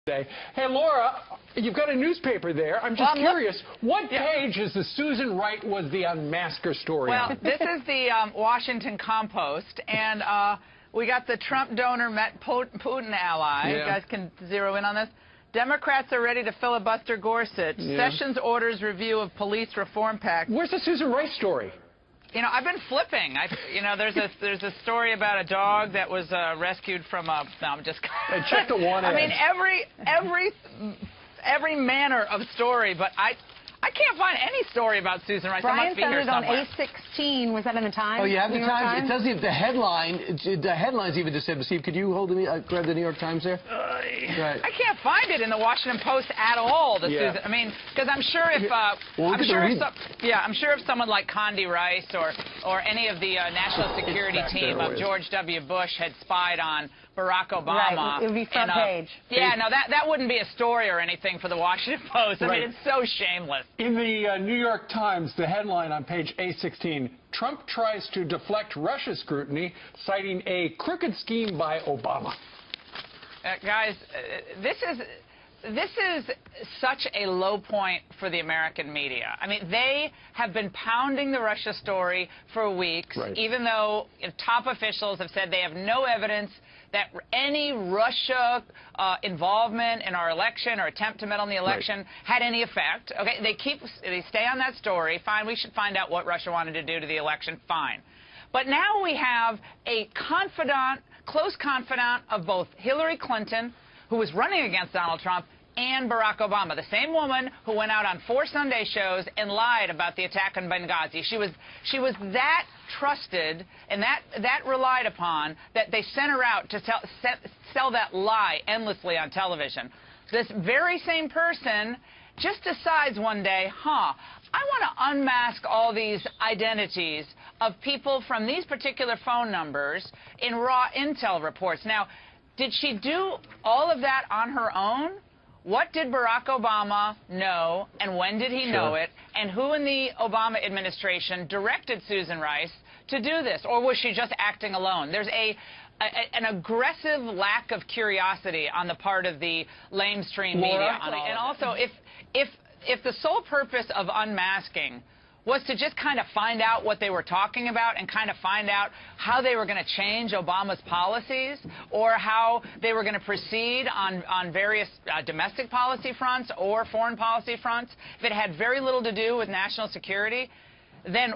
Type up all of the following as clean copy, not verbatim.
Hey, Laura, you've got a newspaper there. I'm just curious, what page is the Susan Wright was the unmasker story on? Well, this is the Washington Compost, and we got the Trump donor met Putin ally. You guys can zero in on this. Democrats are ready to filibuster Gorsuch. Sessions orders review of police reform pact. Where's the Susan Wright story? You know, I've been flipping. There's a story about a dog that was rescued from a. No, I'm just. Check the one. I mean, every manner of story, but I can't find any story about Susan Rice. Brian It must be here sent it on somewhere. A16. Was that in the Times? Oh, you have the New York Times? It tells you the headline. The headline's even just said, Steve, could you hold grab the New York Times there? Right. I can't find it in the Washington Post at all. Susan, I mean, because I'm sure if I'm sure if someone like Condi Rice or any of the national security team of George W. Bush had spied on Barack Obama, right. It would be front page. Yeah, no, that wouldn't be a story or anything for the Washington Post. I mean, it's so shameless. In the New York Times, the headline on page A16, Trump tries to deflect Russia scrutiny, citing a crooked scheme by Obama. Guys, this is such a low point for the American media. I mean, they have been pounding the Russia story for weeks, even though top officials have said they have no evidence that any Russia involvement in our election or attempt to meddle in the election had any effect. Okay, they stay on that story. Fine, we should find out what Russia wanted to do to the election. Fine. But now we have a close confidant of both Hillary Clinton, who was running against Donald Trump, and Barack Obama, the same woman who went out on 4 Sunday shows and lied about the attack on Benghazi. She was that trusted and that relied upon that they sent her out to sell that lie endlessly on television. This very same person just decides one day, I want to unmask all these identities of people from these particular phone numbers in raw intel reports. Now, did she do all of that on her own? What did Barack Obama know, and when did he know it? And who in the Obama administration directed Susan Rice to do this? Or was she just acting alone? There's an aggressive lack of curiosity on the part of the lamestream media. And also, if the sole purpose of unmasking was to just kind of find out what they were talking about and kind of find out how they were going to change Obama's policies or how they were going to proceed on various domestic policy fronts or foreign policy fronts, if it had very little to do with national security, then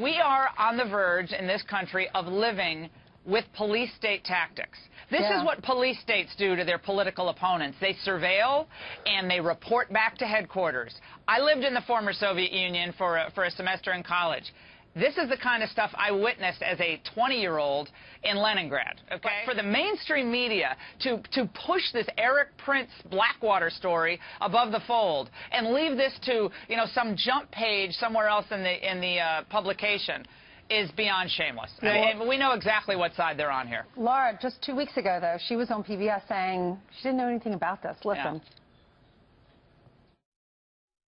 we are on the verge in this country of living with police state tactics. This is what police states do to their political opponents. They surveil and they report back to headquarters. I lived in the former Soviet Union for a semester in college. This is the kind of stuff I witnessed as a 20-year-old in Leningrad. Okay, for the mainstream media to push this Eric Prince Blackwater story above the fold and leave this to some jump page somewhere else in the publication is beyond shameless. I mean, we know exactly what side they're on here. Laura, just 2 weeks ago, though, she was on PBS saying she didn't know anything about this. Listen.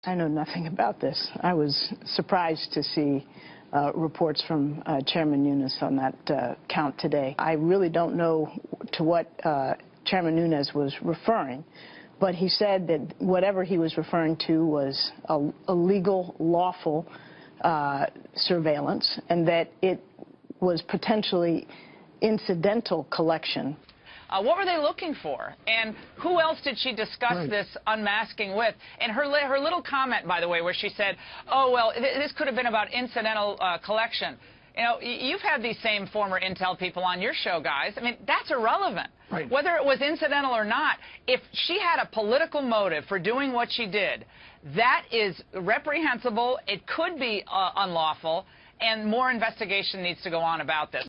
I know nothing about this. I was surprised to see reports from Chairman Nunes on that count today. I really don't know to what Chairman Nunes was referring, but he said that whatever he was referring to was a legal, lawful surveillance, and that it was potentially incidental collection. What were they looking for? And who else did she discuss this unmasking with? And her little comment, by the way, where she said, oh, well, this could have been about incidental collection. You know, you've had these same former intel people on your show, guys. I mean, that's irrelevant. Whether it was incidental or not, if she had a political motive for doing what she did, that is reprehensible. It could be unlawful, and more investigation needs to go on about this.